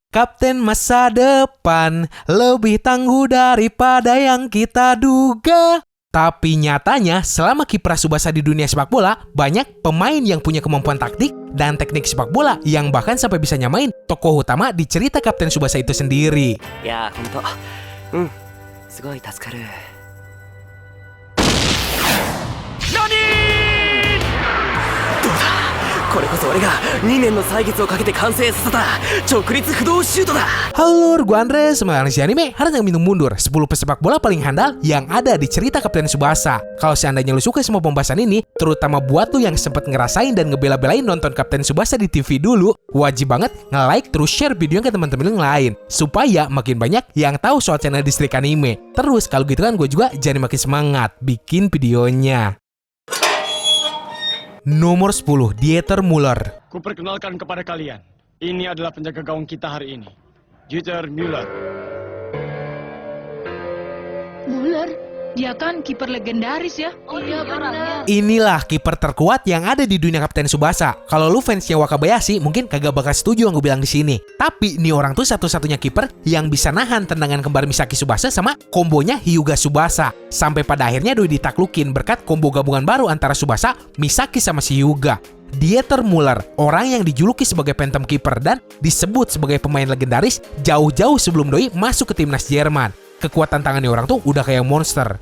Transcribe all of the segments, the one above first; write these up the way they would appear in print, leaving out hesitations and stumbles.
Kapten masa depan lebih tangguh daripada yang kita duga. Tapi nyatanya selama kiprah Tsubasa di dunia sepak bola, banyak pemain yang punya kemampuan taktik dan teknik sepak bola yang bahkan sampai bisa nyamain tokoh utama di cerita Kapten Tsubasa itu sendiri. Ya, hontou. Sugoi tasukaru. Nani? これこそ俺が2年の歳月をかけて完成させた直立不動シュートだ. Halo, gue Andre, semangat si anime. Hari yang minum mundur 10 pesepak bola paling handal yang ada di cerita Kapten Tsubasa. Kalau seandainya lu suka semua pembahasan ini, terutama buat lu yang sempet ngerasain dan ngebela-belain nonton Kapten Tsubasa di TV dulu, wajib banget nge-like terus share video ke teman-teman lu yang lain supaya makin banyak yang tahu soal channel Distrik Anime. Terus kalau gitu kan gue juga jadi makin semangat bikin videonya. Nomor 10, Dieter Müller. Kuperkenalkan kepada kalian, ini adalah penjaga gawang kita hari ini, Dieter Müller. Müller? Dia kan kiper legendaris ya? Oh iya benar. Inilah kiper terkuat yang ada di dunia Kapten Tsubasa. Kalau lu fansnya Wakabayashi, mungkin kagak bakal setuju yang gue bilang di sini. Tapi nih orang tuh satu-satunya kiper yang bisa nahan tendangan kembar Misaki Tsubasa sama kombonya Hyuga Tsubasa. Sampai pada akhirnya Doi ditaklukin berkat kombo gabungan baru antara Tsubasa, Misaki sama si Hyuga. Dieter Müller, orang yang dijuluki sebagai Phantom Keeper dan disebut sebagai pemain legendaris jauh-jauh sebelum Doi masuk ke timnas Jerman. Kekuatan tangannya orang tuh udah kayak monster.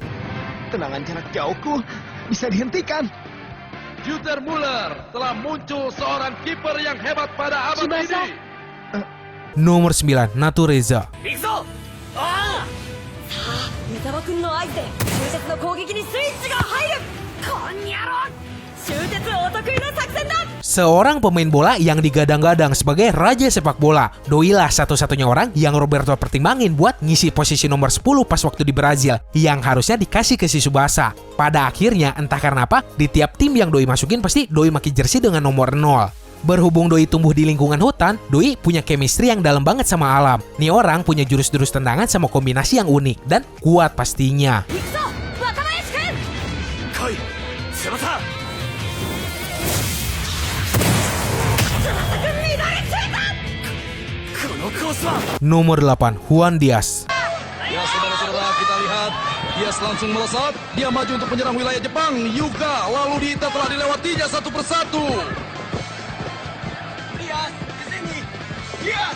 Tendangan jarak jauhku bisa dihentikan. Dieter Müller telah muncul seorang kiper yang hebat pada abad ini. Nomor 9, Natureza. Ikzo! Ah! Mitama-kun no aizu de shūtetsu no kougeki ni switch ga hairu. Konyaro! Shūtetsu otokui no sakusen da! Seorang pemain bola yang digadang-gadang sebagai raja sepak bola. Doi lah satu-satunya orang yang Roberto pertimbangin buat ngisi posisi nomor 10 pas waktu di Brazil, yang harusnya dikasih ke si Tsubasa. Pada akhirnya, entah karena apa, di tiap tim yang Doi masukin pasti Doi make jersey dengan nomor 0. Berhubung Doi tumbuh di lingkungan hutan, Doi punya chemistry yang dalam banget sama alam. Nih orang punya jurus-jurus tendangan sama kombinasi yang unik dan kuat pastinya. Koi! Tsubasa! Nomor 8, Juan Diaz. Ya saudara-saudara, kita lihat Diaz langsung melesat. Dia maju untuk menyerang wilayah Jepang. Hyuga lalu Dieter telah dilewatinya satu persatu. Diaz, kesini! Diaz!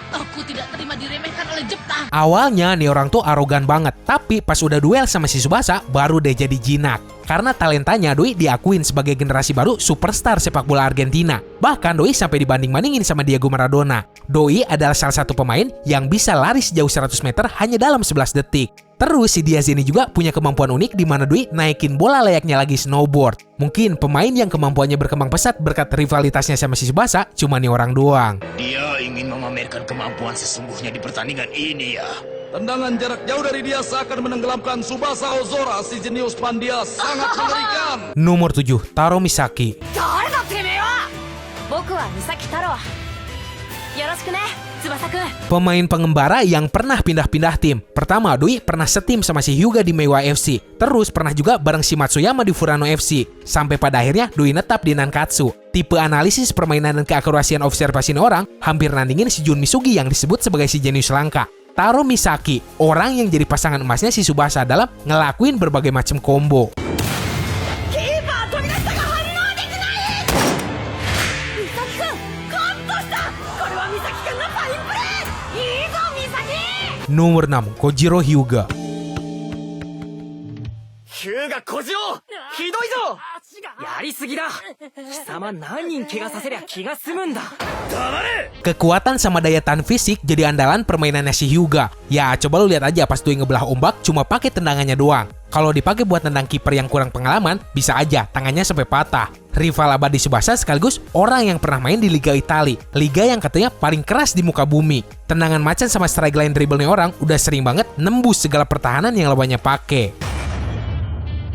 Aku tidak terima diremehkan oleh Jepang. Awalnya nih orang tuh arogan banget, tapi pas udah duel sama si Tsubasa baru deh jadi jinak. Karena talentanya Doi diakuin sebagai generasi baru superstar sepak bola Argentina. Bahkan Doi sampai dibanding-bandingin sama Diego Maradona. Doi adalah salah satu pemain yang bisa lari sejauh 100 meter hanya dalam 11 detik. Terus si Diaz ini juga punya kemampuan unik di mana Doi naikin bola layaknya lagi snowboard. Mungkin pemain yang kemampuannya berkembang pesat berkat rivalitasnya sama si Tsubasa cuma nih orang doang. Dia ingin memamerkan kemampuan sesungguhnya di pertandingan ini ya. Tendangan jarak jauh dari Diaz akan menenggelamkan Tsubasa Ozora. Si jenius Pandia sangat mengerikan. Nomor 7, Taro Misaki. Pemain pengembara yang pernah pindah-pindah tim. Pertama, Doi pernah setim sama si Hyuga di Meiwa FC. Terus pernah juga bareng si Matsuyama di Furano FC. Sampai pada akhirnya Doi netap di Nankatsu. Tipe analisis permainan dan keakurasian observasi orang hampir nandingin si Jun Misugi yang disebut sebagai si jenius langka. Taro Misaki, orang yang jadi pasangan emasnya si Tsubasa dalam ngelakuin berbagai macam combo. Nomor 6, Kojiro Hyuga. Hyuga Kojiro! Hidoi zo! Yarisugi da! Kisama nannin kega saseriya kiga sumun da! Kekuatan sama daya tahan fisik jadi andalan permainannya si Hyuga. Ya, coba lu lihat aja pas Doi ngebelah ombak cuma pakai tendangannya doang. Kalau dipakai buat tendang kiper yang kurang pengalaman, bisa aja tangannya sampai patah. Rival abadi Tsubasa sekaligus orang yang pernah main di Liga Italia, liga yang katanya paling keras di muka bumi. Tendangan macan sama strike line dribble nih orang udah sering banget nembus segala pertahanan yang lawannya pakai.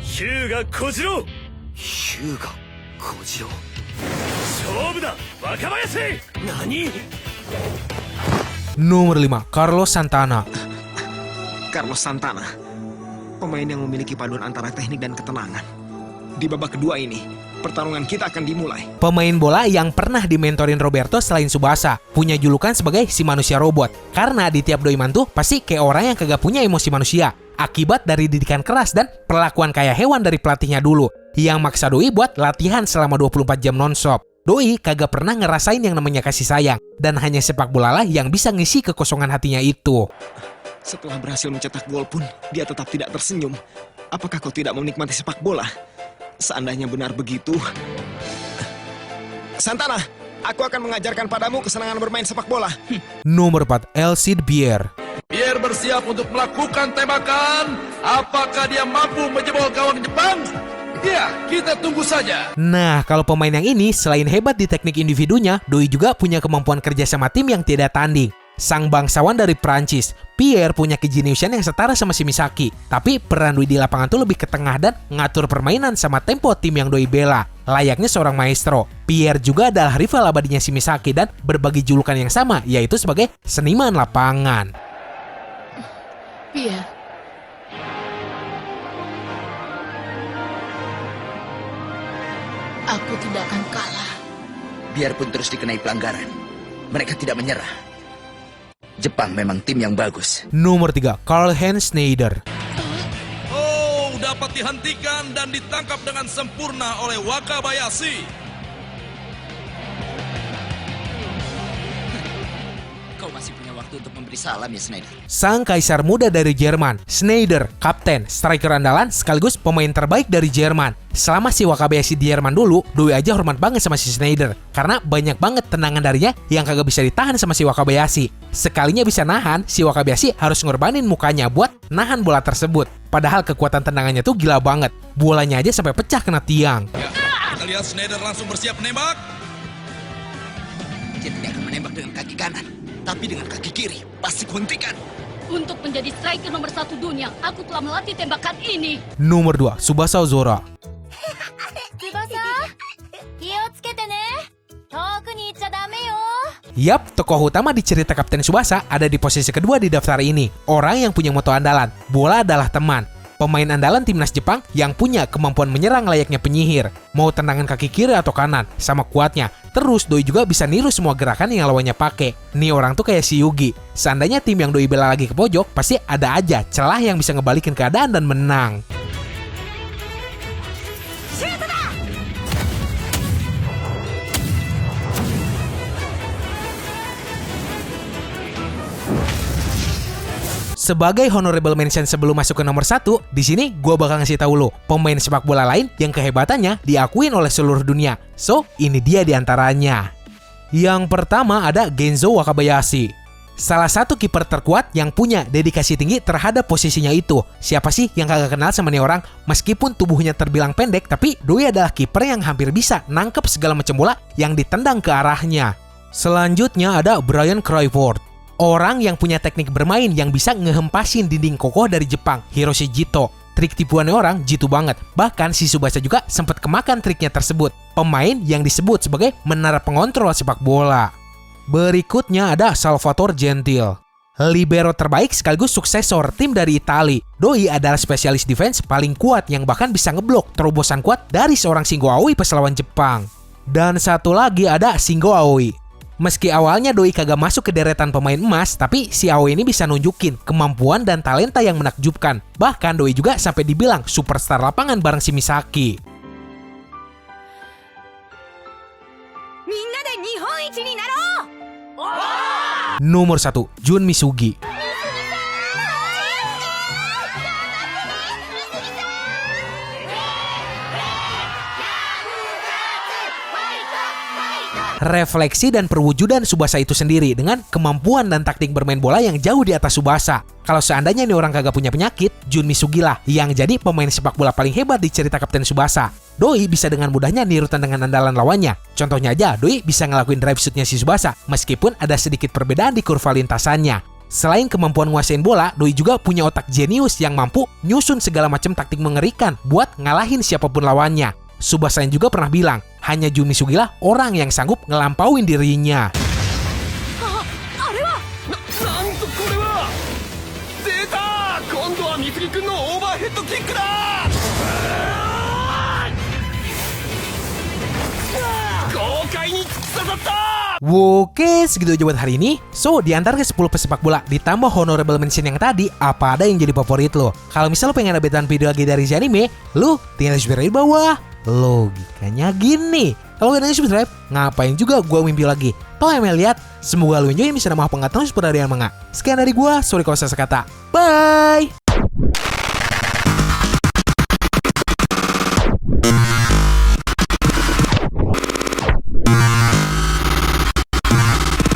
Hyuga Kojiro! Hyuga Kojiro. Shoubu da, Wakabayashi! Nani? Nomor 5, Carlos Santana. Carlos Santana, pemain yang memiliki paduan antara teknik dan ketenangan. Di babak kedua ini, pertarungan kita akan dimulai. Pemain bola yang pernah dimentorin Roberto selain Tsubasa, punya julukan sebagai si manusia robot. Karena di tiap doi mantu pasti kayak orang yang kagak punya emosi manusia. Akibat dari didikan keras dan perlakuan kayak hewan dari pelatihnya dulu, yang maksa doi buat latihan selama 24 jam non-stop. Doi kagak pernah ngerasain yang namanya kasih sayang, dan hanya sepak bola lah yang bisa ngisi kekosongan hatinya itu. Setelah berhasil mencetak gol pun, dia tetap tidak tersenyum. Apakah kau tidak menikmati sepak bola? Seandainya benar begitu... Santana, aku akan mengajarkan padamu kesenangan bermain sepak bola. Nomor 4, Elcide Bier. Biar bersiap untuk melakukan tembakan. Apakah dia mampu menjebol gawang Jepang? Ya, kita tunggu saja. Nah, kalau pemain yang ini selain hebat di teknik individunya, doi juga punya kemampuan kerja sama tim yang tidak tanding. Sang bangsawan dari Prancis, Pierre punya kejeniusan yang setara sama Shimisaki. Tapi peran doi di lapangan tuh lebih ke tengah dan ngatur permainan sama tempo tim yang doi bela. Layaknya seorang maestro, Pierre juga adalah rival abadinya Shimisaki dan berbagi julukan yang sama, yaitu sebagai seniman lapangan. Pierre, aku tidak akan kalah. Biarpun terus dikenai pelanggaran, mereka tidak menyerah. Jepang memang tim yang bagus. Nomor 3, Karl-Heinz Schneider. Oh, dapat dihentikan dan ditangkap dengan sempurna oleh Wakabayashi. Kau masih punya waktu untuk memberi salam ya, Schneider. Sang kaisar muda dari Jerman, Schneider, kapten, striker andalan sekaligus pemain terbaik dari Jerman. Selama si Wakabayashi di Jerman dulu, doi aja hormat banget sama si Schneider. Karena banyak banget tendangan darinya yang kagak bisa ditahan sama si Wakabayashi. Sekalinya bisa nahan, si Wakabayashi harus ngorbanin mukanya buat nahan bola tersebut. Padahal kekuatan tendangannya tuh gila banget. Bolanya aja sampai pecah kena tiang. Ya, kita lihat Schneider langsung bersiap menembak. Dia tidak akan menembak dengan kaki kanan, tapi dengan kaki kiri. Pasti kuhentikan. Untuk menjadi striker nomor 1 dunia, aku telah melatih tembakan ini. Nomor 2, Tsubasa Ozora. Yap, tokoh utama di cerita Kapten Tsubasa ada di posisi kedua di daftar ini. Orang yang punya moto andalan, bola adalah teman. Pemain andalan timnas Jepang yang punya kemampuan menyerang layaknya penyihir. Mau tendangan kaki kiri atau kanan, sama kuatnya. Terus doi juga bisa niru semua gerakan yang lawannya pakai. Nih orang tuh kayak si Yugi. Seandainya tim yang doi bela lagi ke pojok, pasti ada aja celah yang bisa ngebalikin keadaan dan menang. Sebagai honorable mention sebelum masuk ke nomor 1, di sini gue bakal ngasih tahu lo pemain sepak bola lain yang kehebatannya diakuin oleh seluruh dunia. So, ini dia diantaranya. Yang pertama ada Genzo Wakabayashi. Salah satu kiper terkuat yang punya dedikasi tinggi terhadap posisinya itu. Siapa sih yang kagak kenal sama nih orang? Meskipun tubuhnya terbilang pendek, tapi doi adalah kiper yang hampir bisa nangkep segala macam bola yang ditendang ke arahnya. Selanjutnya ada Brian Crawford. Orang yang punya teknik bermain yang bisa ngehempasin dinding kokoh dari Jepang, Hiroshi Jito. Trik tipuannya orang jitu banget. Bahkan si Tsubasa juga sempat kemakan triknya tersebut. Pemain yang disebut sebagai menara pengontrol sepak bola. Berikutnya ada Salvatore Gentile. Libero terbaik sekaligus suksesor tim dari Italia. Doi adalah spesialis defense paling kuat yang bahkan bisa ngeblok terobosan kuat dari seorang Shingo Aoi pas lawan Jepang. Dan satu lagi ada Shingo Aoi. Meski awalnya doi kagak masuk ke deretan pemain emas, tapi si Aoi ini bisa nunjukin kemampuan dan talenta yang menakjubkan. Bahkan doi juga sampai dibilang superstar lapangan bareng Shimisaki. Nomor 1, Jun Misugi. Refleksi dan perwujudan Tsubasa itu sendiri dengan kemampuan dan taktik bermain bola yang jauh di atas Tsubasa. Kalau seandainya nih orang kagak punya penyakit, Jun Misugi lah yang jadi pemain sepak bola paling hebat di cerita Kapten Tsubasa. Doi bisa dengan mudahnya niru tendangan andalan lawannya. Contohnya aja, doi bisa ngelakuin drive shootnya si Tsubasa, meskipun ada sedikit perbedaan di kurva lintasannya. Selain kemampuan nguasain bola, doi juga punya otak jenius yang mampu nyusun segala macam taktik mengerikan buat ngalahin siapapun lawannya. Tsubasa juga pernah bilang, hanya Jun Misugi lah orang yang sanggup ngelampauin dirinya. Oke, segitu aja buat hari ini. So, di antara ke 10 pesepak bola ditambah honorable mention yang tadi, apa ada yang jadi favorit lo? Kalau misal lo pengen updatean video lagi dari si anime, lo tinggal subscribe di bawah. Logikanya gini, kalau gak ada yang subscribe, ngapain juga gua mimpi lagi? Toh yang lihat, semoga lo enjoy bisa nambah pengetahuan seputar yang manga. Sekian dari gua, sorry kalau salah kata. Bye!